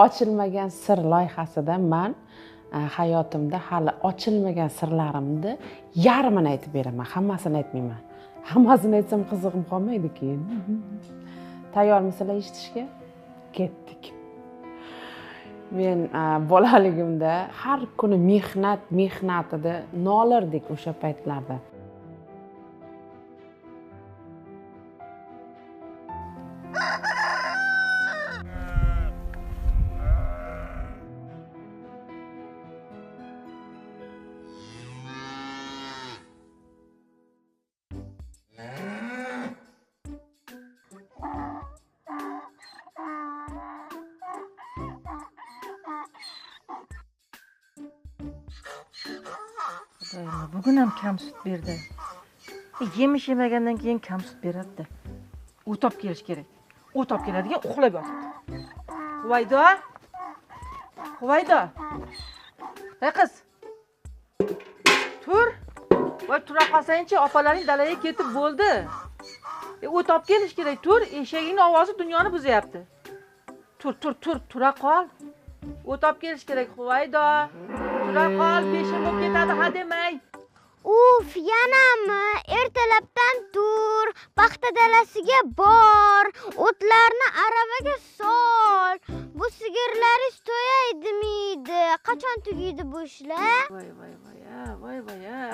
ochilmagan sir loyihasida men hayotimda hali ochilmagan sirlarimni yarmini aytib beraman, hammasini aytmayman. Hammasini aytsam qizig'im qolmaydi keyin. Tayyormisizlar eshitishga? Ketdik. Men bolaligimda har kuni mehnatida nolirdik o'sha paytlarda. Bugun ham kam sut berdi. Yemish yemagandan keyin kam sut beradi. U top kelish kerak. U top keladigan uxlab yotibdi. Huvaydo? Huvaydo. Ey qiz. Tur. Voy tura qolsang-chi, opalaring dalaga ketib bo'ldi. U top kelish kerak. Tur, eshagingning ovozi dunyoni buzyapti. Tura qol. U top kelish kerak, Huvaydo. Tura qol, peshim bo'lib ketadi, ha demay. Uf, yanami? Ertalabdan tur, paxta dalasiga bor, o'tlarni aravaga sol. Bu sigirlaringiz to'yaydimi? Qachon tugaydi bu ishlar? Voy,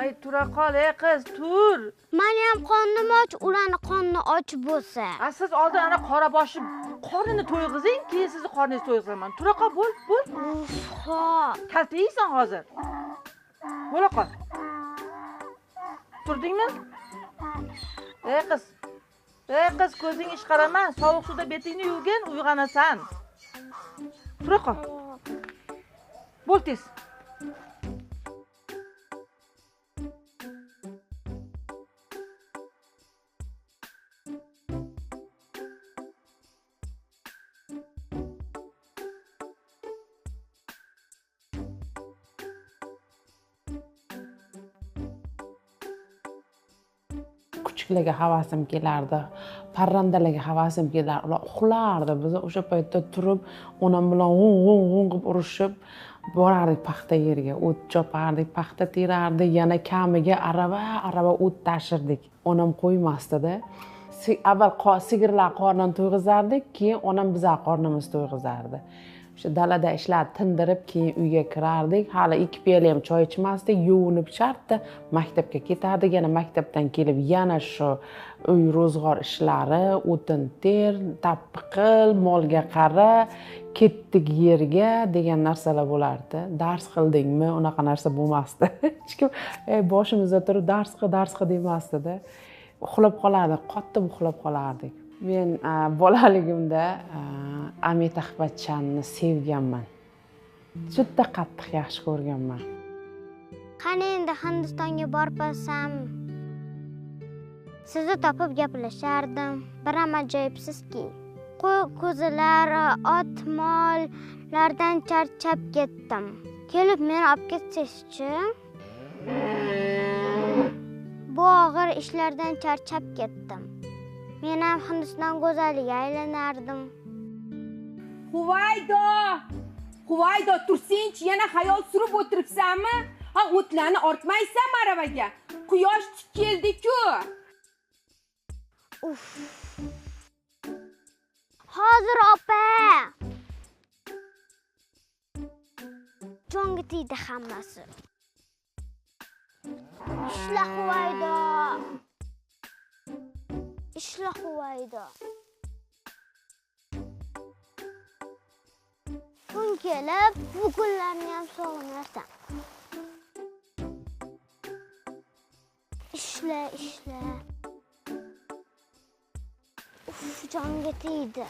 ay tura qol, ey qiz, tur. Meni ham qornim och, ularni qorni och bo'lsa. Siz oldin ana qoraboshi qornini to'yg'izing, keyin sizni qorningizni to'yg'izaman. Tura qol, bo'l. Uf, xo'p. Kalta yeysan hozir. Bo'la qol. Turdingmi? Ey qiz, ko'zing ish qarama, sovuq suvda betingni yuvgin, uyg'onasan. Tura qol. Bo'l tez. Kuchuklarga havasim kelardi, parrandalarga havasim kelardi. Ular uxlardi. Biz o'sha paytda turib, onam bilan g'ung qilib urishib borardik paxta yerga. O't chopardik, paxta terardik, yana kamiga arava o't tashirdik. Onam qo'ymasdi-da. Avval sigirlar qornini to'yg'izardik, keyin onam bizlar qornimizni to'yg'izardi. O'sha dalada ishlar tindirib, keyin uyga kirardik. Hali 2 piyola ham choy ichmasdik, yuvinib shartta maktabga ketardik. Yana maktabdan kelib yana shu uy ro'zg'or ishlari, o'tin ter, tappi qil, molga qara, ketdik yerga degan narsalar bo'lardi. Dars qildingmi? Unaqa narsa bo'lmasdi. Hech kim boshimizda turib dars qil demasdi-da. Uxlab qolardik, qattiq uxlab qolardik. Men bolaligimda Amitabh Bachchanni sevganman. Juda qattiq yaxshi ko'rganman. Qani endi Hindistonga borib olsam, sizni topib gaplashardim. Bir ham ajoyibsizki. Qo'zilar, ot, mollardan charchab ketdim. Kelib meni olib ketsangizchi. Bu og'ir ishlardan charchab ketdim. Men ham Hindiston go'zaliga aylanardim. Huvaydo, tursinchi, yana xayol surib o'tiribsanmi? Ha, o'tlarni ortmaysanmi aravaga? Quyosh tik keldi-ku. Uf. Hozir opa. Jonga tegdi hammasi. Ishla Huvaydo. Kun kelib, bu kunlarni ham sog'inasan. Ishla. Uf, jonga tegdi.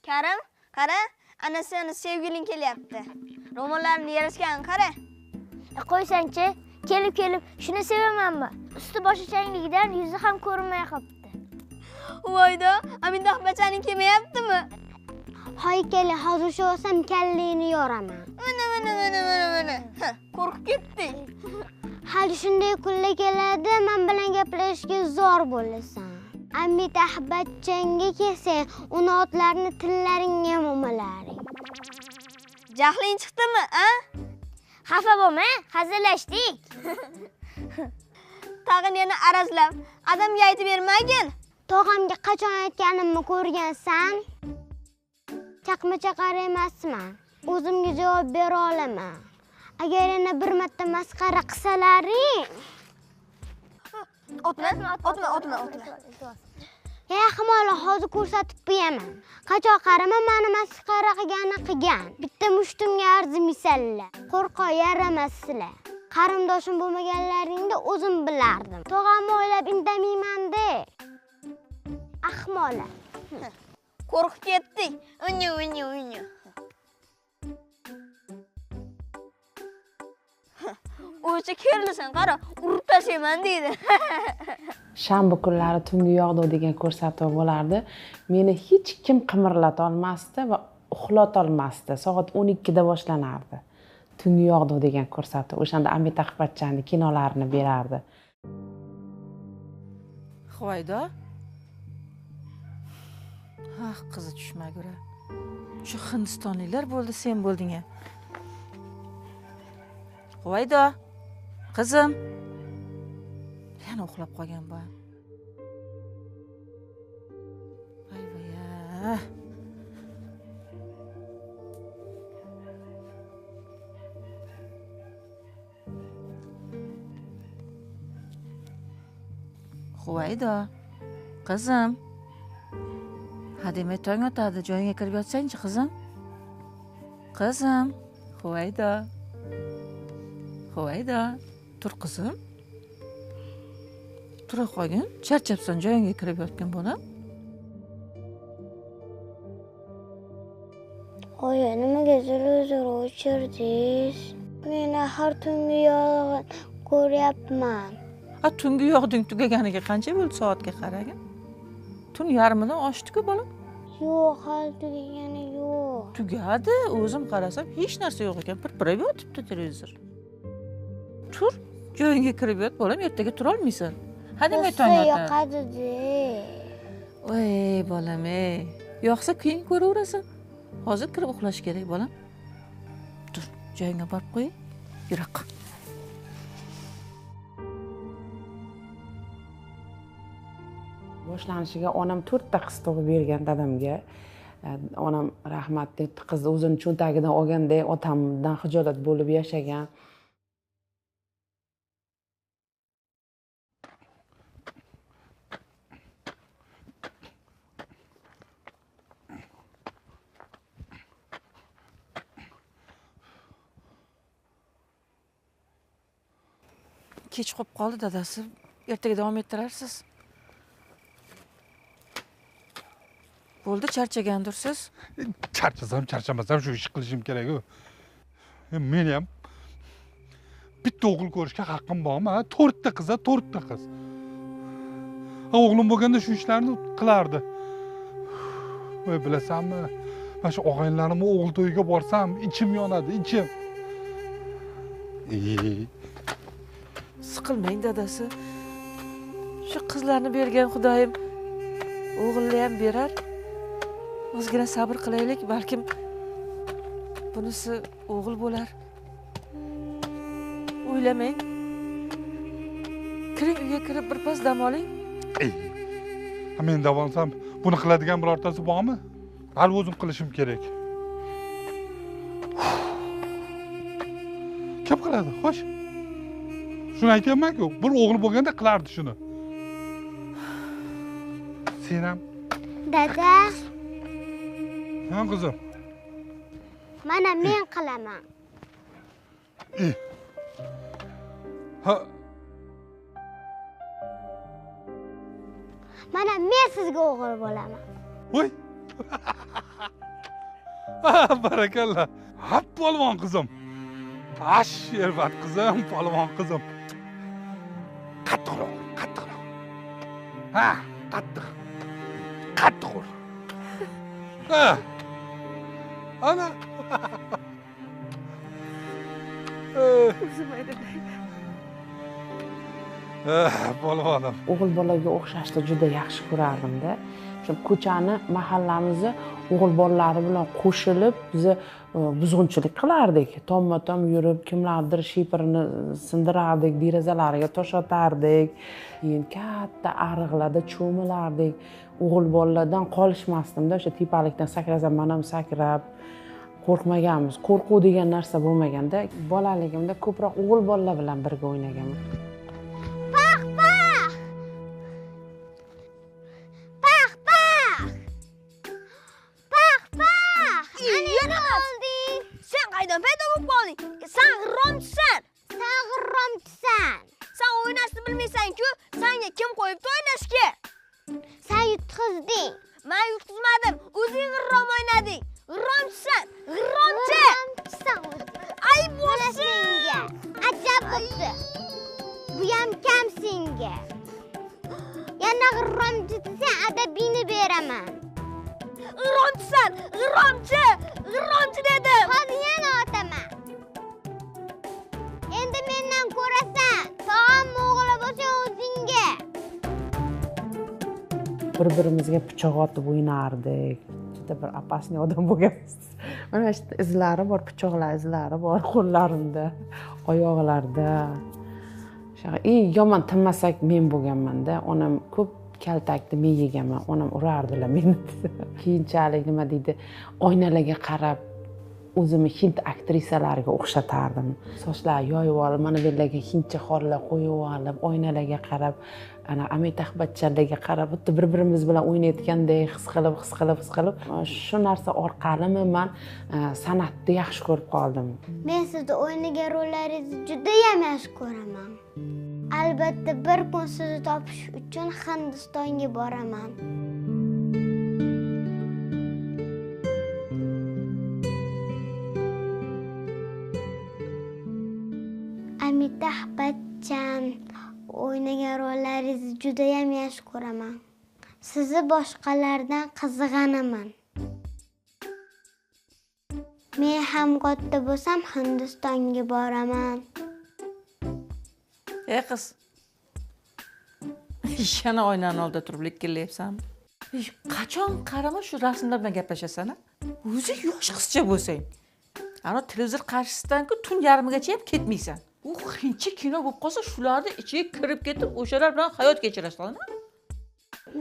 Karim, qara, ana seni sevgiling kelyapti. Ro'mollarini yarashgan, qara. Qo'ysang-chi, kelib, shuni sevamanmi? Usti boshi changligidan yuzi ham ko'rinmay qolibdi. Voydo, Amitabh Bachchan kelmayaptimi? Hoy keli, hozir shu olsam kallingni yoraman. Mana mana. Qo'rqib ketdik. Hali shunday kunlar keladi, men bilan gaplashishga zo'r bo'lasan. Amitax bachchangga kelsang, uni otlarni tillaringga mo'malaring. Jahling chiqdimi, a? Xafa bo'lma, hazillashdik. Tag'in yana arazlab, adamga aytib bermagin. Tog'amga qachon aytganimni ko'rgansan? Chaqmachaqar emasman. O'zimga javob bera olaman. Agar yana bir marta masxara qilsalaring, Otma. Yaxmola hozir ko'rsatib qo'yaman. Qachon qarama meni masxara qilgan. Bitta mushtumga arzimaysanlar. Qo'rqoq yaramasizlar. Qarindoshim bo'lmaganlaringni o'zim bilardim. Tog'amni o'ylab indamayman-da. Ahmola. Qo'rqib ketdik. Unyu. O'zi kelsan, qara, urib tashlayman deydi. Shanba kunlari tungi yog'du degan ko'rsatuv bo'lardi. Meni hech kim qimirlata olmasdi va uxlata olmasdi. Soat 12 da boshlanardi. Tungi yog'du degan ko'rsatuv. O'shanda Amitax bachchani kinolarini berardi. Huvaydo. Qizi tushmagura. Shu hindistonliklar bo'ldi, sen bo'lding-a. Huvaydo. Qizim. Yana uxlab qolgan bu. Voy. Huvaydo. Qizim. Hademay tong otadi, joyingga kirib yotsang-chi, qizim. Qizim. Huvaydo. Tur qizim. Tura qolgin. Charchabsan, joyingga kirib yotgan bola. Oyi, nimaga zil-zil o'chirdingiz? Men har tungi yog'in ko'ryapman. Tungi yog'ding tugaganiga qancha bo'ldi soatga qaragin? Tun yarmidan oshdi-ku bola. Yo'q, hali tugagani yo'q. Tugadi, o'zim qarasam hech narsa yo'q ekan. Pirpirab yotibdi televizor. Tur, joyingga kirib yot, bolam, ertaga tura olmaysan. Hademay tong ota. Yoqadi-de. Voy, bolam, yoqsa keyin ko'raverasan. Hozir kirib uxlash kerak, bolam. Tur, joyingga borib qo'y. Yuraq. Boshlanishiga onam 4 ta qiz tug'ib bergan dadamga. Onam rahmatli qizni o'zini cho'ntagidan olganda otamdan xijolat bo'lib yashagan. Kech qolib qoldi dadasi. Ertaga davom ettirarsiz. Bo'ldi, charchagandirsiz? Charchamasam shu ish qilishim kerak-ku. Men ham bitta o'g'il ko'rishga haqqim bormi? 4 ta qiz. O'g'lim bo'lganda shu ishlarni qilardi. Voy, bilasanmi? Mana shu og'aynilarimning o'g'il to'yiga borsam, ichim yonadi, ichim. Siqilmang dadasi. Shu qizlarni bergan Xudoyim o'g'ilni ham berar. Ozgina sabr qilaylik, balkim bunisi o'g'il bo'lar. O'ylamang. Kiring uyga kirib birpas dam oling. Men dam olsam, buni qiladigan birortasi bormi? Hali o'zim qilishim kerak. Kim qiladi? Xo'sh. Shuni aytayapman-ku, bir o'g'il bo'lganda qilardi shuni. Sen ham. Dada. Ha, qizim. Mana men qilaman. Ha. Mana men sizga o'g'il bo'laman. Voy. Barakallah. Ha, polvon qizim. Sherbat qizim, polvon qizim. Qattiqroq. Ha, qattiq ur. Ha. Ana. Polvonim. O'g'il bolaga o'xshashni juda yaxshi ko'rardim-da. Shu ko'chani, mahallamizni o'g'il bolalari bilan qo'shilib biz buzg'unchilik qilardik. Tomma-tom yurib, kimlardir shipirini sindirardik, derazalariga tosh otardik. Keyin katta ariqlarda cho'milardik. O'g'il bolalardan qolishmasdim-da, o'sha tepalikdan sakrasam, men ham sakrab qo'rqmaganmiz. Qo'rquv degan narsa bo'lmaganda, bolaligimda ko'proq o'g'il bolalar bilan birga o'ynaganman. Sen qaydan paydo bo'lib qolding? Sen g'irromchisan. Sen g'irromchisan. Sen o'ynashni bilmaysan-ku, senga kim qo'yibdi o'ynashga? Sen yutqizding. Men yutqizmadim, o'zing g'irrom o'ynading. G'irromchisan, g'irromchi. Ay senga. Ajab bo'pti. Bu ham kam senga. Yana g'irromchi desang, adabingni beraman. G'irromchisan, g'irromchi dedim. Hozir yana otaman. Endi mendan ko'rasan, tog'am o'g'li bo'lsa o'zingga. Bir-birimizga pichoq otib o'ynardik. Juda bir opasniy odam bo'lganmiz. Mana shu izlari bor, pichoqlar izlari bor qo'llarimda, oyoqlarda. Yomon tinmasak men bo'lganman-da. Onam ko'p kaltakni men yeganman. Onam urardilar meni. Keyinchalik nima deydi, oynalarga qarab o'zimni hind aktrisalariga o'xshatardim. Sochlar yoyib olib, mana bu yerlarga hindcha xorlar qo'yib olib, oynalarga qarab, ana Amitabh Bachchanlarga qarab, xuddi bir-birimiz bilan o'ynayotgandek his qilib. Shu narsa orqalimi men san'atni yaxshi ko'rib qoldim. Men sizni o'ynagan rollaringizni juda ham yaxshi ko'raman. Albatta bir kun sizni topish uchun Hindistonga boraman. Amitabh Bachchan o'ynagan rollaringizni juda ham yaxshi ko'raman. Sizni boshqalardan qizg'anaman. Men ham katta bo'lsam Hindistonga boraman. Ey qiz. Yana oynani oldida turib likillayapsanmi? Qachon qarama shu rasmlar bilan gaplashasan-a? O'zi yosh qizcha bo'lsang. Ana televizor qarshisidan-ku tun yarmigacha ham ketmaysan. U hindcha kino bo'lib qolsa, shularni ichiga kirib ketib, o'shalar bilan hayot kechirasizmi?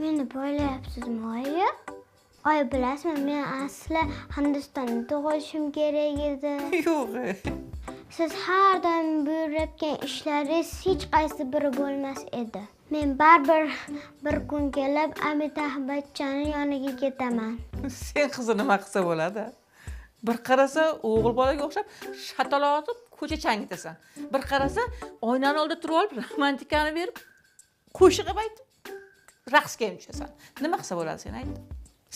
Meni bo'ylayapsizmi, oyi? Oy, bilasizmi, men asli Hindistonda tug'ilishim kerak edi. Yo'q. Siz har doim buyurayotgan ishlaringiz hech qaysi biri bo'lmas edi. Men baribir bir kun kelib Amitabh Bachchanning yoniga ketaman. Sen qizni nima qilsa bo'ladi? Bir qarasa o'g'il bolaga o'xshab shataloq otib ko'cha changitasan. Bir qarasa oynani oldida turib olib romantikani berib qo'shiq aytib raqsga ham tushasan. Nima qilsa bo'ladi sen ayt.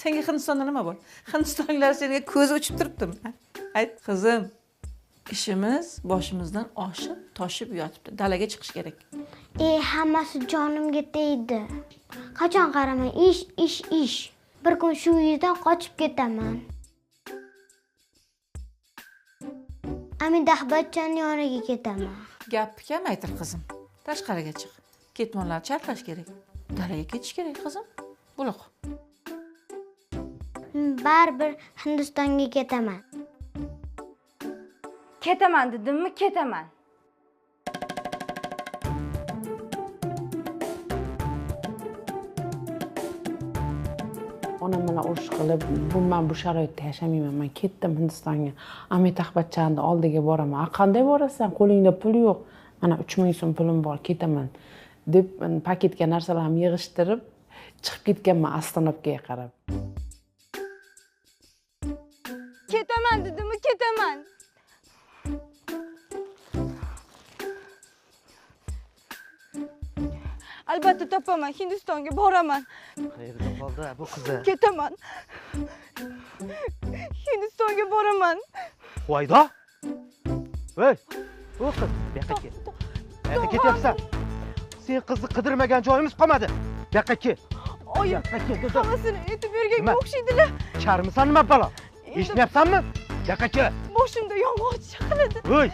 Senga Hindistonda nima bor? Hindistonliklar senga ko'zi uchib turibdimi? Ayt, qizim. İşimiz boshimizdan oshib, toshib yotibdi. Dalaga chiqish kerak. Hammasi jonimga tegdi. Qachon qaraman, ish. Bir kun shu yerdan qochib ketaman. Amitabh Bachchanning yoniga ketaman. Gapni kam aytir qizim. Tashqariga chiq. Ketmonlar charxlash kerak. Dalaga ketish kerak qizim. Buloq. Baribir Hindistonga ketaman. Ketaman dedimmi, ketaman. Onam bilan urush qilib, men bu sharoitda yashamayman. Men ketdim Hindistonga. Amitabh Bachchanning oldiga boraman. Qanday borasan? Qo'lingda pul yo'q. Mana 3000 so'm pulim bor, ketaman deb paketga narsalarni yig'ishtirib chiqib ketganman Astanovkaga qarab. Ketaman dedimmi, ketaman. Albatta topaman, Hindistonga boraman. Qayerda qoldi bu qizi? Ketaman. Hindistonga boraman. Voydo? Voy, bu qiz, bu yoqqa kel. Qayerga ketyapsan? Sen qizni qidirmagan joyimiz qolmadi. Bu yoqqa kel. Oyim, hammasini aytib berganga o'xshaydilar. Charmisan nima balo? Eshitmayapsanmi? Bu yoqqa kel. Boshimda yong'oq chaqiladi. Voy,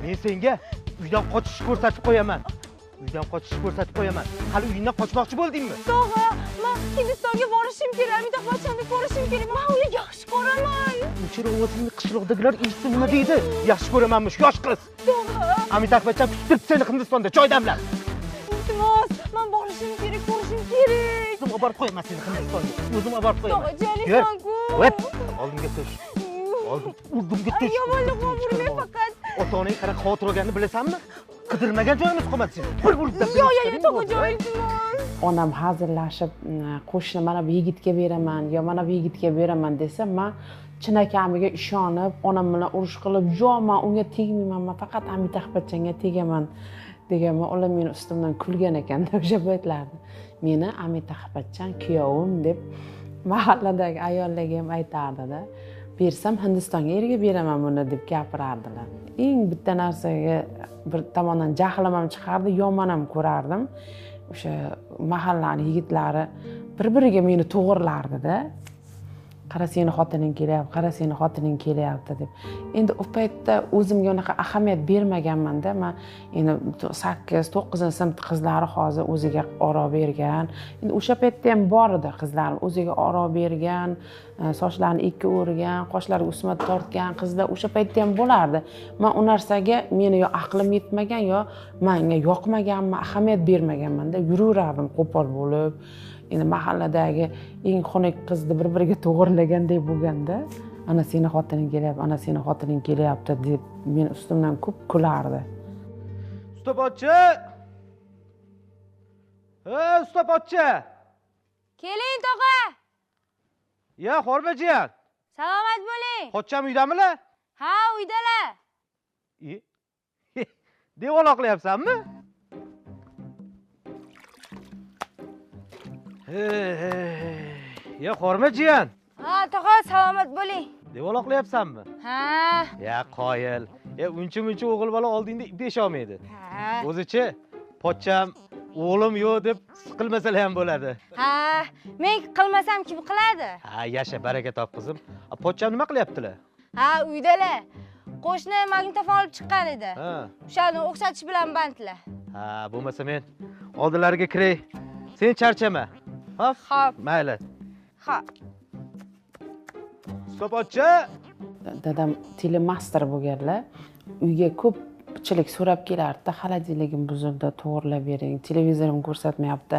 Men senga uydan qochishni ko'rsatib qo'yaman. Hali uyingdan qochmoqchi bo'ldingmi? Tog'a, men Hindistonga borishim kerak. Mitafachani ko'rishim kerak. Men uni yaxshi ko'raman. O'chira o'zingni qishloqdagilar eshitsa nima deydi? Yaxshi ko'ramanmi, shu yosh qiz. Tog'a, Amitabh Bachchan kutib seni Hindistonda choy damlab. iltimos, men borishim kerak, ko'rishim kerak. O'zim olib borib qo'yaman seni Hindistonga. O'zim olib borib qo'yaman. Tog'a, janisan-ku. Vet, oldimga tush. Oldimga tush. Yomonlikqa urmay faqat. Ota-onang qanaqa xotir olganini bilasanmi? Qidirmagan joyimiz qolmadi seni. Bir urib Yo'q, tog'a, joy iltimos. Onam hazillashib qo'shni mana bu yigitga beraman yo mana bu yigitga beraman desa, men chinakamiga ishonib, onam bilan urush qilib, "Yo'q, men unga tegmayman, men faqat Amitabh Bachchanga tegaman" deganman. Ular meni ustimdan kulgan ekanda o'sha paytlarda. Meni Amitabh Bachchan kuyovim deb mahalladagi ayollarga ham aytardi-da. Bersam Hindistonga erga beraman buni deb gapirardilar. Eng bitta narsaga bir tomondan jahlim ham chiqardi, yomon ham ko'rardim. O'sha mahallani yigitlari bir-biriga meni to'g'irlardi-da. Qara seni xotining kelyapti deb. Endi u paytda o'zimga unaqa ahamiyat bermaganman-da. Men endi 8-9 sinf qizlari hozir o'ziga oro bergan. Endi o'sha paytda ham bor edi qizlar o'ziga oro bergan, sochlarini ikki o'rgan, qoshlariga o'sma tortgan qizlar o'sha paytda ham bo'lardi. Men u narsaga meni yo aqlim yetmagan yo menga yoqmaganman, ahamiyat bermaganman-da. Yuraverardim qo'pol bo'lib. Endi mahalladagi eng xunuk qizni bir-biriga to'g'irlaganday bo'lganda, ana seni xotining kelyapti deb men ustimdan ko'p kulardi. Ustopochi! Ustopochi! Keling, tog'a. Ya, Xormajiyan. Salomat bo'ling. Pochcham uydamilar? Ha, uydalar. Devaloqlayapsanmi? Ya, Xormajiyan. Ha, tog'a, salomat bo'ling. Devaloqlayapsanmi? Ha. Ya, qoyil. Uncha-muncha o'g'il bola oldingda besh olmaydi. Ha. O'zichi pochcham o'g'lim yo'q deb siqilmasalar ham bo'ladi. Ha, men qilmasam kim qiladi? Ha, yasha, baraka top qizim. Pochcham nima qilyaptilar? Ha, uydalar. Qo'shni magnitofon olib chiqqan edi. Ha. O'shani o'xshatish bilan bandlar. Ha, bo'lmasa men oldilariga kiray. Sen charchama. Xo'p? Xo'p. Mayli. Xo'p. Ustopochi! Dadam telemaster bo'lganlar. Uyga ko'pchilik so'rab kelardi, "Xolodilnigim buzildi, to'g'irlab bering. Televizorim ko'rsatmayapti,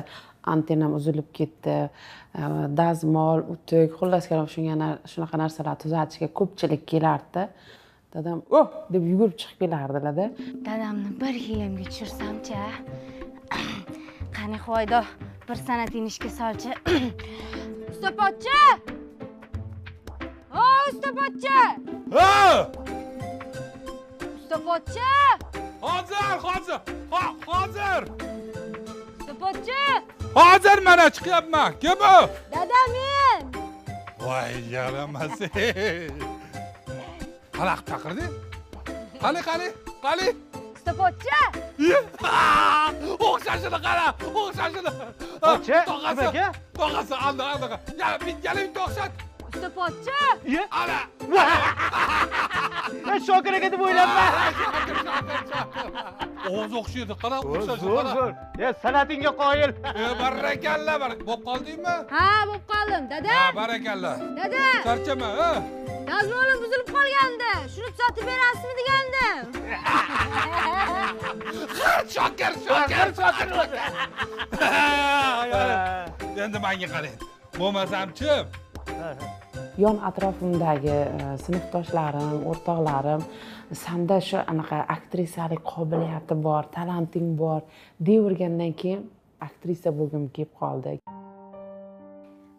antennam uzilib ketdi, dazmol, utuk, xullas kalom shunaqa narsalar tuzatishga ko'pchilik kelardi." Dadam, "Oh!" deb yugurib chiqib kelardilar-da. Dadamni bir yelimga tushirsamchi. Qani Xuvoydo, bir sanatingni ishga solchi. Ustopochi! Ustopochi! Ha! Ustopochi! Hozir! Ustopochi! Hozir mana chiqyapman. Kim u? Dadam men. Voy, yaramasi. Qalaq chaqirdi? Qani? Ustopochi! O'xshashini qara, o'xshashini. Pochcha, Tog'asi, aldi. Ya, bitta o'xshat. Ustopochi! Ana. Shokiraga deb o'ylabman. O'z o'xshaydi, qara, o'xshashi. Zo'r. Ya, sanatingga qoyil. Barakalla, bo'p qoldingmi? Ha, bo'p qoldim, dada. Ha, barakalla. Dada, Charchama, ha? dazmolim buzilib qolgandi. Shuni tuzatib berasizmi degandim. Shokir. Endi menga qarang. Bo'lmasamchi? Yon atrofimdagi sinfdoshlarim, o'rtoqlarim sanda shu anaqa aktrisalik qobiliyati bor, talenting bor deyavergandan keyin aktrisa bo'lgim kelib qoldi.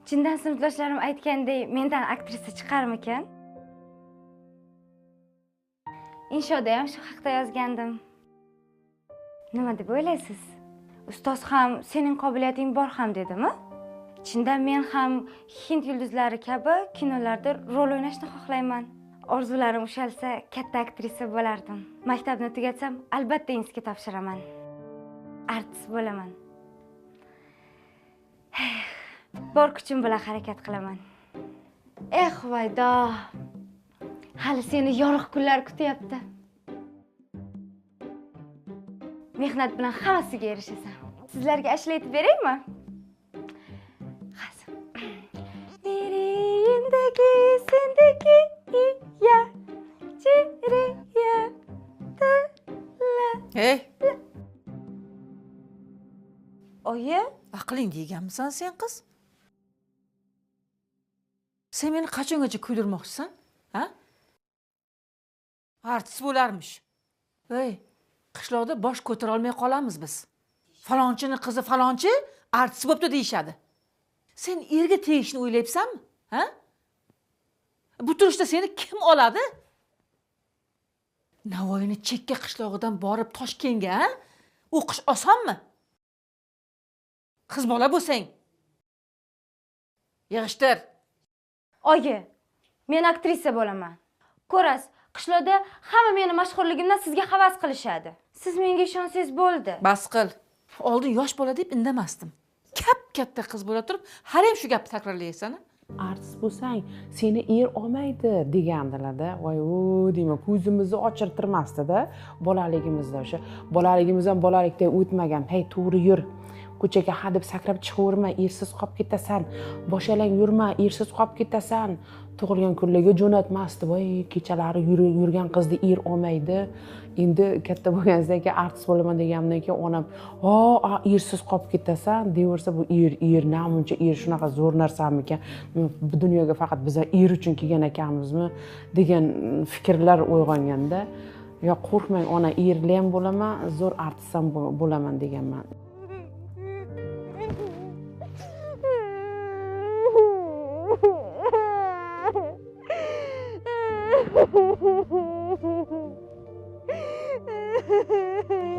Chindan sinfdoshlarim aytgandek, mendan aktrisa chiqarmikan? Inshoda ham shu haqda yozgandim. Nima deb o'ylaysiz? Ustoz ham sening qobiliyating bor ham dedimi? Chindan men ham Hind yulduzlari kabi kinolarda rol o'ynashni xohlayman. Orzularim ushalsa, katta aktrisa bo'lardim. Maktabni tugatsam, albatta institutga topshiraman. Artist bo'laman. Bor kuchim bilan harakat qilaman. Voydo. Hali seni yorug' kunlar kutyapti. mehnat bilan hammasiga erishasan. Sizlarga ashula aytib beraymi? Qazim. Nereyindagi sendagi iya chiriya Hey, oyi, aqling yeganmisan sen qiz? Sen meni qachongacha kuydirmoqchisan? Ha? Artist bo'larmish. Ey, qishloqda bosh ko'tara olmay qolamiz biz. Falonchini qizi falonchi artist bo'pti deyishadi. Sen erga tegishni o'ylayapsanmi? Ha? Bu turishda seni kim oladi? Navoiyni chekka qishlog'idan borib Toshkentga, ha? O'qish osonmi? Qiz bola bo'lsang. Yig'ishtir. oyi, men aktrisa bo'laman. Ko'rasiz, qishloqda hamma meni mashhurligimdan sizga havas qilishadi. Siz menga ishonsangiz bo'ldi. Bas qil. Oldin yosh bola deb indamasdim. Katta qiz bo'la turib, har ham shu gapni takrorlaysan. Artist bo'lsang seni er olmaydi degandilarda. Voy u deyman, ko'zimizni ochirtirmasdi-da bolaligimizda. O'sha bolaligimizdan bolalikdan o'tmagan. Hey, to'g'ri yur. Ko'chaga hadeb sakrab chiqaverma, ersiz qolib ketasan. Boshalang yurma, ersiz qolib ketasan. Tug'ilgan kunlarga jo'natmasdi. Voy, kechalari yurgan qizni er olmaydi. Endi katta bo'lgandan keyin artist bo'laman deganimdan keyin onam, ersiz qolib ketasan" deyorsa, bu er namuncha er shunaqa zo'r narsamikan? Bu dunyoga faqat biz er uchun kelgan ekanmizmi degan fikrlar uyg'onganda, "Yo, qo'rqmang ona, erli ham bo'laman, zo'r artist ham bo'laman" deganman.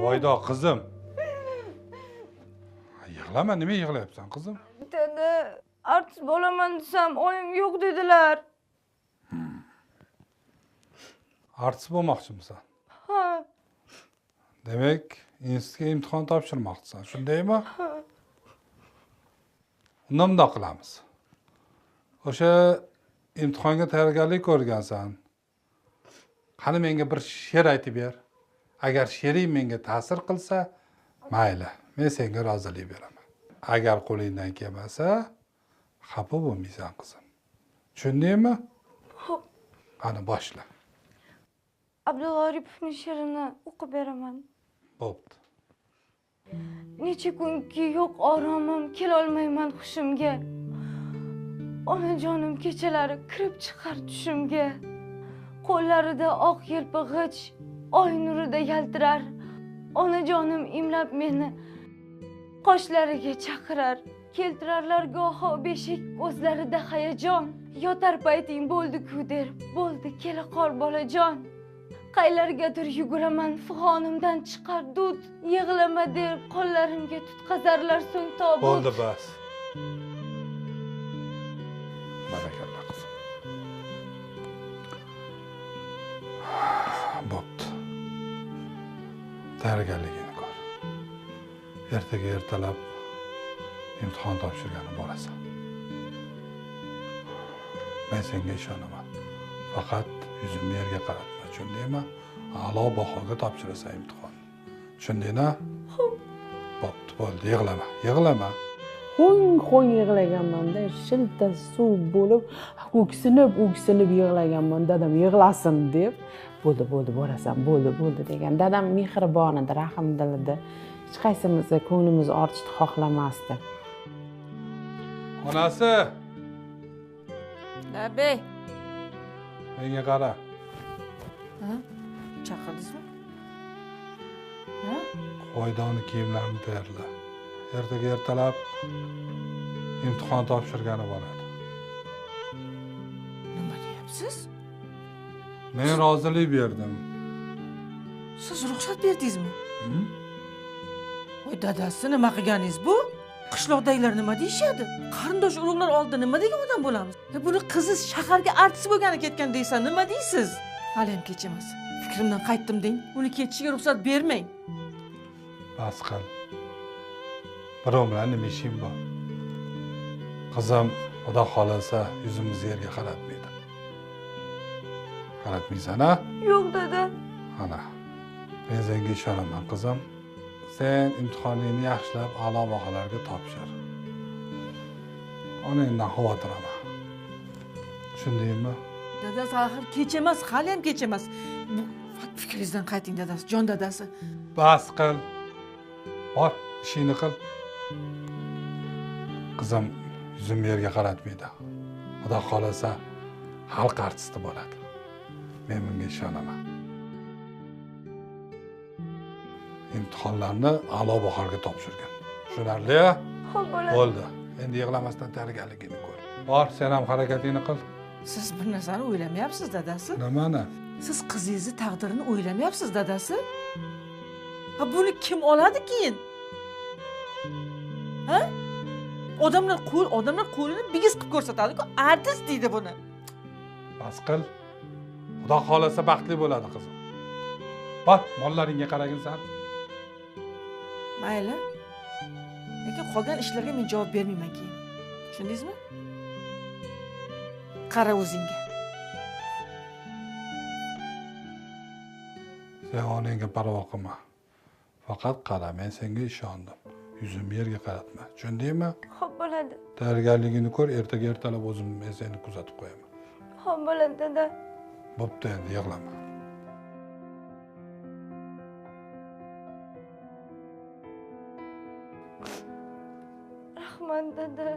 Voydo qizim. Yig'lama, nima yig'layapsan qizim? Dada, artist bo'laman desam, oyim yo'q dedilar. Artist bo'lmoqchimisan? Ha. Demak, institutga imtihon topshirmoqchisan, shundaymi? Unda bundoq qilamiz. O'sha imtihonga tayyorgarlik ko'rgansan. Qani menga bir she'r aytib ber. Agar she'ring menga ta'sir qilsa, mayli, men senga rozilik beraman. Agar qo'lingdan kelmasa, xafa bo'lmaysan qizim. Tushundingmi? Xo'p. Qani boshla. Abdug'oripovning she'rini o'qib beraman. Bo'pti. Necha kunki yo'q oromim, kelolmayman hushimga. Onajonim kechalari kirib chiqar tushimga. Qo'llarida oq yelpig'ich oy nurida yaltirar. Onajonim imlab meni qoshlariga chaqirar. Keltirarlar goho beshik ko'zlarida hayajon. Yotar payting bo'ldi-ku der, bo'ldi kela qol bolajon. Qaylargadir yuguraman, fig'onimdan chiqar dud. Yig'lama der, qo'llarimga tutqazarlar so'ng tobut. Bo'ldi bas. Barakalloh qizim. Bo'pti. Tayyorgarligini ko'r. Ertaga ertalab imtihon topshirgani borasan. Men senga ishonaman. Faqat yuzimni yerga qaratma, tushundingmi? A'lo bahoga topshirasan imtihon. Tushundingmi? Bo'pti, bo'ldi, yig'lama. Ho'ng yig'laganman-da, shilta suv bo'lib, o'ksinib yig'laganman, dadam yig'lasin deb. Bo'ldi, borasan, bo'ldi degan. Dadam mehribon edi, rahmdil edi. Hech qaysimiz ko'nglimizni ortishni xohlamasdi. Onasi, Labey. menga qara. Ha? Chaqirdingizmi? Ha? Qo'ydoni kiyimlarini tayyorla. Ertaga ertalab imtihon topshirgani bo'ladi. Nima deyapsiz? Men rozilik berdim. Siz ruxsat berdingizmi? Voy dadasi, nima qilganingiz bu? Qishloqdagilar nima deyishadi? Qarindosh urug'lar oldida nima degan odam bo'lamiz? Buni qizi shaharga artist bo'lgani ketgan deysan, nima deysiz? Hali ham kech emas. Fikrimdan qaytdim deng. Uni ketishiga ruxsat bermang. Bas qil. Birov bilan nima ishing bor? Qizim, Xudo xolasa yuzimizni yerga qaratmaydi. Qaratmaysan-a? Yo'q dada. Ana. Men senga ishonaman qizim. sen imtihoningni yaxshilab a'lo baholarga topshir. Onangdan xavotirama. Tushundingmi? Dadasi axir kech emas, hali ham kech emas. Bu fikringizdan qayting dadasi, jon dadasi. Bas qil. Bor, ishingni qil. Qizim yuzimni yerga qaratmaydi. Xudo xolasa xalq artisti bo'ladi. Men bunga ishonaman. Imtihonlarni a'lo bahoga topshirgan. Tushunarli? Xo'p bo'ladi. Bo'ldi. Endi yig'lamasdan tayyorgarligingni ko'r. Bor, sen ham harakatingni qil. Siz bir narsani o'ylamayapsiz dadasi? Nimani? Siz qizingizni taqdirini o'ylamayapsiz dadasi? Ha buni kim oladi keyin? Ha? Odamlar qo'lini bigiz qilib ko'rsatadi-ku, artist deydi buni. Bas qil. Xudo xolasa baxtli bo'ladi qizim. Bor, mollaringga qaragin sen. Mayli. Lekin qolgan ishlarga men javob bermayman keyin. Tushundingizmi? Qara o'zingga. Sen onangga parvo qilma. Faqat qara, men senga ishondim. Yuzimni yerga qaratma. Tushundingmi? Xo'p bo'ladi. Tayyorgarligingni ko'r, ertaga ertalab o'zim men seni kuzatib qo'yaman. Xo'p bo'ladi dada. Bo'pti, endi yig'lama. Rahmat dada.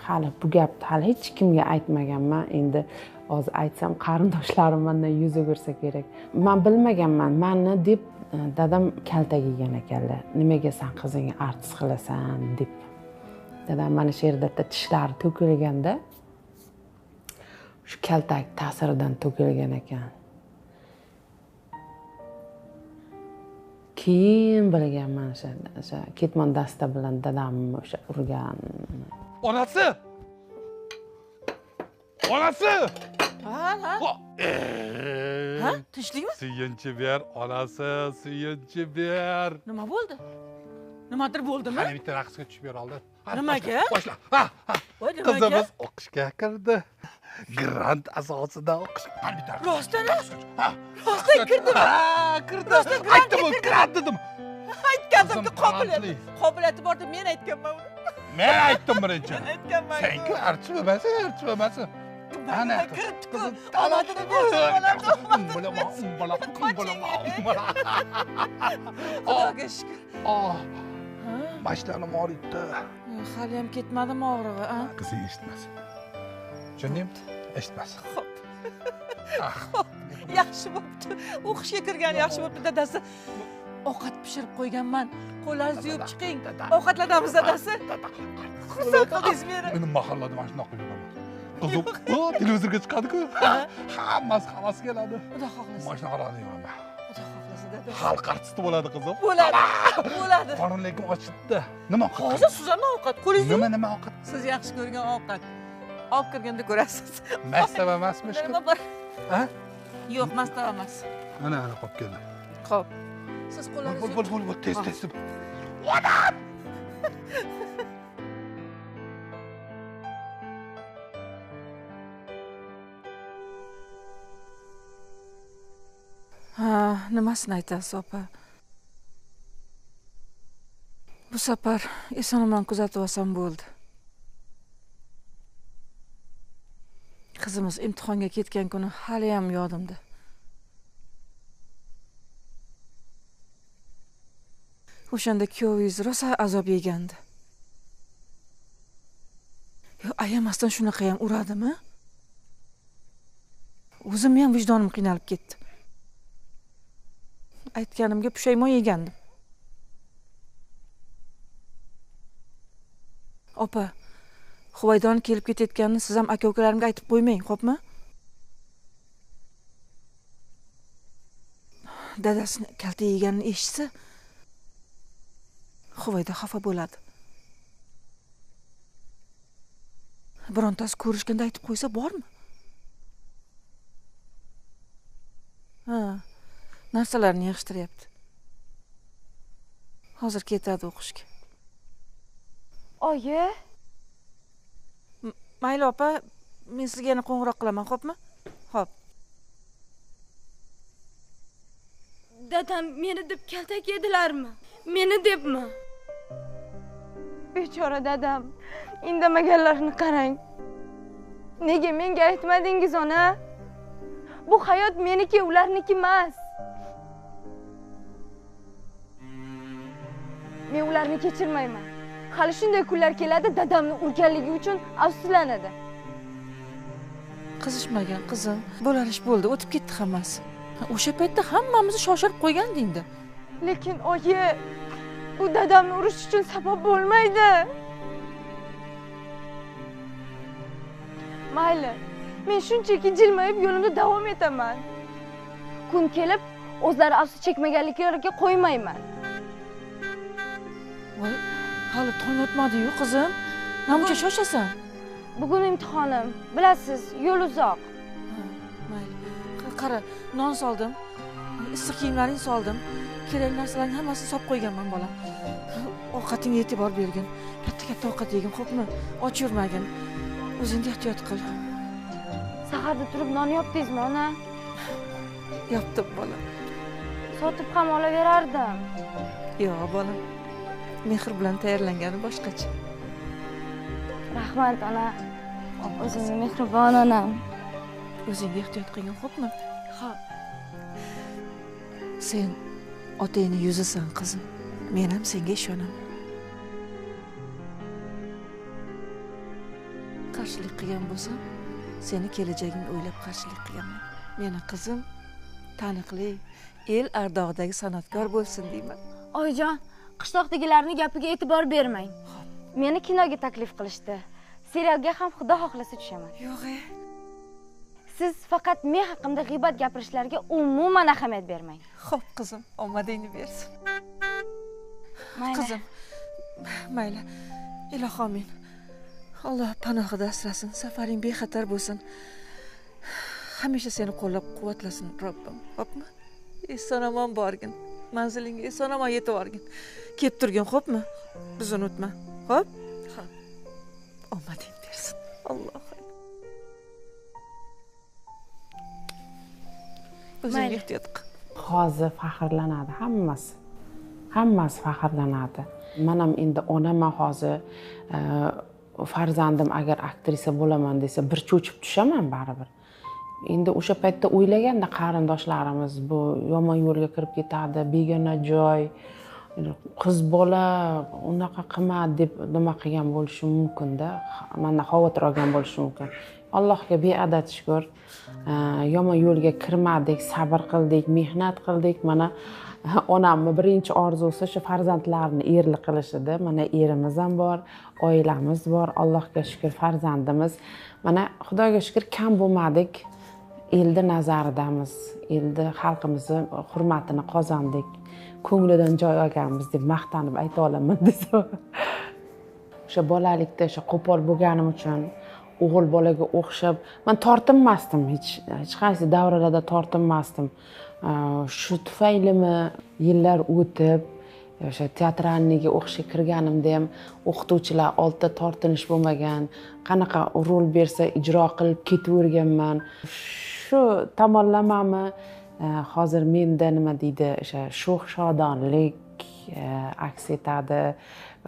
Hali bu gapni hali hech kimga aytmaganman. Endi hozir aytsam qarindoshlarim mendan yuz o'girsa kerak. Men bilmaganman. Meni deb dadam kaltak yegan ekanlar. Nimaga sen qizingni artist qilasan deb. Dadam mana shu yerda tishlari to'kilganda shu kaltak ta'siridan to'kilgan ekan. Keyin bilganman o'sha ketmon dasta bilan dadamni o'sha urgan. Onasi! Onasi! Ha? Ha? Tinchlikmi? Suyunchi ber, onasi, suyunchi ber. Nima bo'ldi? Nimadir bo'ldimi? Qani bitta raqsga tushib ber oldi. Nimaga? Boshla. Ha. Voy nimaga? Qizimiz o'qishga kirdi. Grant asosida o'qish. Qani bitta. Rostdan? Ha. Rostdan kirdimi? Ha, kirdi. Aytdim, grant dedim. Aytgandim-ku, qobiliyati bor deb men aytganman uni. Men aytdim birinchi. Aytganman. Senku archivamasin. Ana kiritdi-ku. Omadini bersin Bo'laman. Xudoga shukr. Mashlarim og'riydi. Hali ham ketmadimi og'rig'i, a? Qizing eshitmasin. Tushundingmi? Eshitmasin. Yaxshi bo'pti. O'qishga kirgan yaxshi bo'pti dadasi. Ovqat pishirib qo'yganman. Qo'llaringizni yuvib chiqing. Ovqatlanamiz dadasi. Xursand qildingiz meni. Meni mahallada mana shunaqa yuraman. Qizim, televizorga chiqadi-ku. Hammasi havas keladi. Xudo xohlasa. Mana shunaqa yuraman. Xudo xohlasa dadasi. Xalq artisti bo'ladi qizim. Bo'ladi. Qorinlekim ochibdi. Nima ovqat? Hozir siz ham ovqat qo'lingizda. Nima ovqat? Siz yaxshi ko'rgan ovqat. Olib kirganda ko'rasiz. Mastava emasmi shu? Nima bor? Ha? Yo'q, mastava emas. Ana qolib keldi. Xo'p. Siz qo'llaringizni Bo'l, tez. Ha, nimasini aytasiz, opa? Bu safar eson-omon kuzatib olsam bo'ldi. Qizimiz imtihonga ketgan kuni hali ham yodimda. O'shanda kuyovingiz rosa azob yegandi. Yo, ayamasdan shunaqa ham uradimi? O'zim ham vijdonim qiynalib ketdi. Aytganimga pushaymon yegandim. Opa, Huvaydon kelib ketayotganini siz ham aka-ukalarimga aytib qo'ymang, xo'pmi? Dadasini kalta yeganini eshitsa, Huvaydo xafa bo'ladi. Birontasi ko'rishganda aytib qo'ysa bormi? Ha, narsalarni yig'ishtiryapti. Hozir ketadi o'qishga. Oyi, Mayli opa, men sizga yana qo'ng'iroq qilaman, xo'pmi? Xo'p. dadam meni deb kaltak yedilarmi? Meni debmi? Bechora dadam, indamaganlarni qarang. Nega menga aytmadingiz, ona? Bu hayot meniki, ularniki emas. Men ularni kechirmayman. Hali shunday kunlar keladi, dadamni urganligi uchun afsuslanadi. Qizishmagan qizim, bo'larish bo'ldi, o'tib ketdi hammasi. O'sha paytda hammamizni shoshirib qo'ygandingda. Lekin oyi, u dadamni urish uchun sabab bo'lmaydi. Mayli, men shunchaki jilmayib yo'limda davom etaman. Kun kelib, o'zlari afsus chekmaganliklariga qo'ymayman. Voy, hali tong otmadi-yu, qizim. Namuncha shoshasan? Bugun imtixonim, bilasiz, yo'l uzoq. Mayli. Qara, non soldim. Issiq kiyimlaring soldim. Kerak narsalarning hammasini solib qo'yganman, bolam. Ovqatingga e'tibor bergin. Katta-katta ovqat yegin, xo'pmi? Och yurmagin. O'zingga ehtiyot qil. Saharda turib non yopdingizmi, ona? Yopdim, bolam. Sotib ham olaverardim. Yo'q, bolam. Mehr bilan tayyorlangani boshqacha. Rahmat, ona. O'zingni mehribon onam. O'zingga ehtiyot qilgin, xo'pmi? Xo'p. Sen otangning yuzisan, qizim. Men ham senga ishonaman. Qarshilik qilgan bo'lsam, seni kelajaging o'ylab qarshilik qilaman. Meni qizim taniqli, el ardog'idagi san'atkor bo'lsin deyman. Oyijon, qishloqdagilarning gapiga e'tibor bermang. Meni kinoga taklif qilishdi. Serialga ham xudo xohlasa tushaman. Yo'q-e. Siz faqat men haqimda g'iybat gapirishlarga umuman ahamiyat bermang. Xo'p, qizim, omadingni bersin. Mayli. Qizim, mayli. Ilohomin. Alloh panohida asrasin, safaring bexatar bo'lsin. Hamisha seni qo'llab-quvvatlasin, Robbim. Xo'pmi? Eson-omon borgin. Manzilingga eson-omon yetib borgin. Kelib turgin, xo'pmi? Bizni unutma. Xo'p? Xo'p. Omading bersin. Alloh. O'zingga ehtiyot qil. Hozir faxrlanadi hammasi. Hammasi faxrlanadi. Men ham endi onaman hozir. Farzandim agar aktrisa bo'laman desa bir cho'chib tushaman baribir. Endi o'sha paytda o'ylaganda qarindoshlarimiz bu yomon yo'lga kirib ketadi, begona joy, qiz bola unaqa qilma deb nima qilgan bo'lishi mumkin-da. Mendan xavotir olgan bo'lishi mumkin. Allohga beadad shukr. Yomon yo'lga kirmadik, sabr qildik, mehnat qildik. Mana onamning birinchi orzusi shu farzandlarni erli qilish edi. Mana erimiz ham bor, oilamiz bor. Allohga shukr, farzandimiz. Mana Xudoga shukr kam bo'lmadik. Elda nazaridamiz. Elda xalqimizni hurmatini qozondik. Ko'nglidan joy olganmiz deb maqtanib ayta olaman desam. O'sha bolalikda o'sha qo'pol bo'lganim uchun o'g'il bolaga o'xshab men tortinmasdim, hech qaysi davrlarda tortinmasdim. Shu tufaylimi yillar o'tib o'sha teatralniga o'qishga kirganimda ham o'qituvchilar oldida tortinish bo'lmagan, qanaqa rol bersa ijro qilib ketaverganman. Shu tomonlamami hozir menda nima deydi, o'sha sho'x shodonlik aks etadi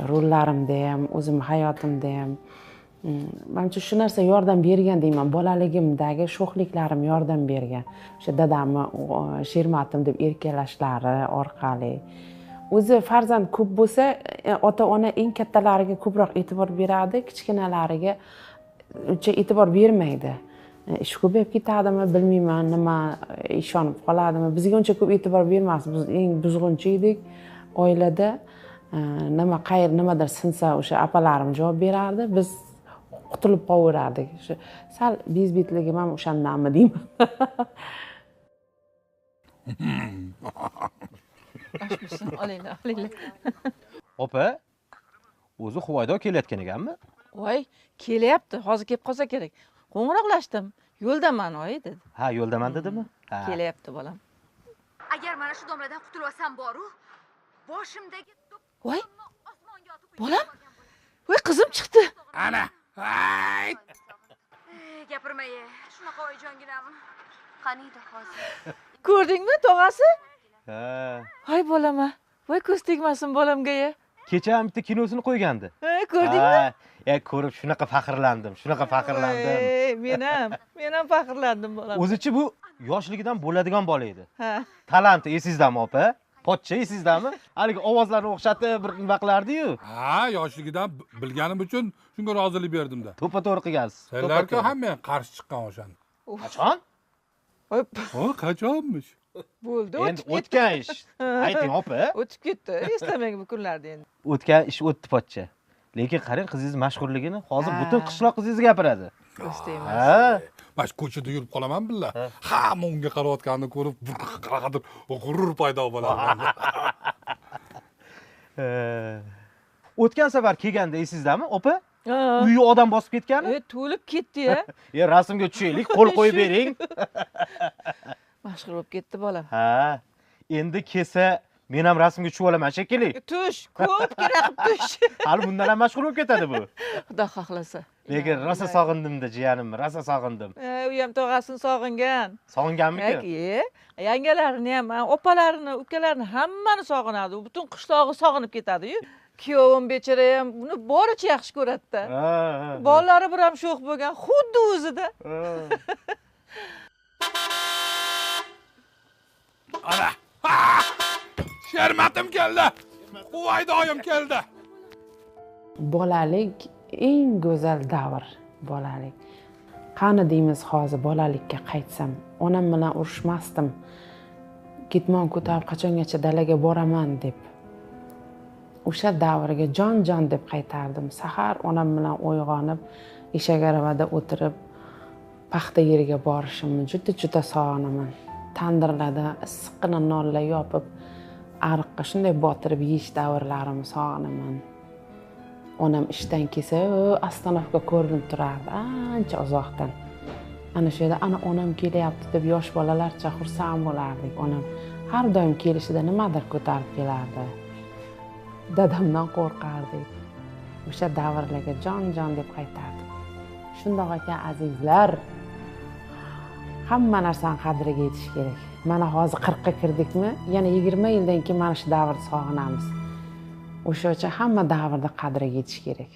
rollarimda ham, o'zim hayotimda ham. Menimcha shu narsa yordam bergan deyman. Bolaligimdagi sho'xliklarim yordam bergan. O'sha dadamni Shermatim deb erkalashlari orqali. O'zi farzand ko'p bo'lsa, ota-ona eng kattalariga ko'proq e'tibor beradi, kichkinalariga uncha e'tibor bermaydi. Ish ko'payib ketadimi, bilmayman, nima ishonib qoladimi. Bizga uncha ko'p e'tibor bermas. Biz eng buzg'unchi edik oilada. Nimadir sinsa o'sha apalarim javob berardi. Biz qutulib qolaverardik. Shu sal bezbetligim ham o'shandanmi deyman. Olinglar. Opa, o'zi Huvaydo kelayotgan ekanmi? Voy, kelyapti. Hozir kelib qolsa kerak. Qo'ng'iroqlashdim. Yo'ldaman, oyi dedi. Ha, yo'ldaman dedimi? Ha. Kelyapti bolam. Agar mana shu domladan qutulib olsam boru, boshimdagi Voy. Bolam? Voy, qizim chiqdi. Ana. Voy. gapirmay. Shunaqa oyijonginam. Qaniydi hozir? Ko'rdingmi, tog'asi? Ha. Voy bolama, voy ko'z tegmasin bolamga ya. Kecha ham bitta kinosini qo'ygandi. Ko'rdingmi? Ko'rib shunaqa faxrlandim. Men ham faxrlandim bolam. O'zichi bu yoshligidan bo'ladigan bola edi. Ha. Talanti esizdami opa? Pochcha esizdami? Haligi ovozlarni o'xshatib bir nima qilardi-yu. Ha, yoshligidan bilganim uchun shunga rozilik berdim-da. To'ppa-to'g'ri qilgansiz. Senlarga ham men qarshi chiqqan o'shani. Qachon? Qachonmish? Bo'ldi, Endi o'tgan ish. Ayting opa. o'tib ketdi. Eslamang bu kunlarni endi. O'tgan ish o'tdi pochcha. Lekin qarang qizingiz mashhurligini hozir butun qishloq qizingiz gapiradi. O'stayman. Ha. Mana ko'chada yurib qolaman billa. Hamma unga qarayotganini ko'rib, qanaqadir g'urur paydo bo'ladi. O'tgan safar kelganda esizdami, opa? Uyni odam bosib ketgani? To'lib ketdi-ya. Rasmga tushaylik, qo'l qo'yib bering. Mashg'ul bo'lib ketdi bolam. Ha. Endi kelsa men ham rasmga tushib olaman shekilli. Tush, ko'p kerak qilib tush. Hali bundan ham mashg'ul bo'lib ketadi bu. Xudo xohlasa. Lekin rosa sog'indim-da jiyanimni, rosa sog'indim. U ham tog'asini sog'ingan. Sog'inganmikin? Yangalarini ham, opalarini, ukalarini hammani sog'inadi. U butun qishlog'i sog'inib ketadi-yu. Kuyovim bechara ham uni boricha yaxshi ko'radi-da. Bolalari bir ham sho'x bo'lgan, xuddi o'zida. Ana! Shermatim keldi. Quvaydoyim keldi. Bolalik eng go'zal davr, bolalik. Qani deymiz hozir bolalikka qaytsam, onam bilan urushmasdim. Ketmon ko'tarib qachongacha dalaga boraman deb. O'sha davrga jon deb qaytardim. Sahar onam bilan uyg'onib, eshak aravada o'tirib, paxta yeriga borishimni juda sog'inaman. Tandirlarda issiqqina nonlar yopib, ariqqa shunday botirib yeyish davrlarimni sog'inaman. Onam ishdan kelsa, ostanovka ko'rinib turardi, ancha uzoqdan. Ana shu yerda ana onam kelyapti deb yosh bolalarcha xursand bo'lardik. Onam har doim kelishida nimadir ko'tarib kelardi. Dadamdan qo'rqardik. O'sha davrlarga jon deb qaytardim. Shundoq ekan azizlar, hamma narsani qadriga yetish kerak. Mana hozir 40 ga kirdikmi, yana 20 yildan keyin mana shu davrni sog'inamiz. O'sha uchun hamma davrda qadriga yetish kerak.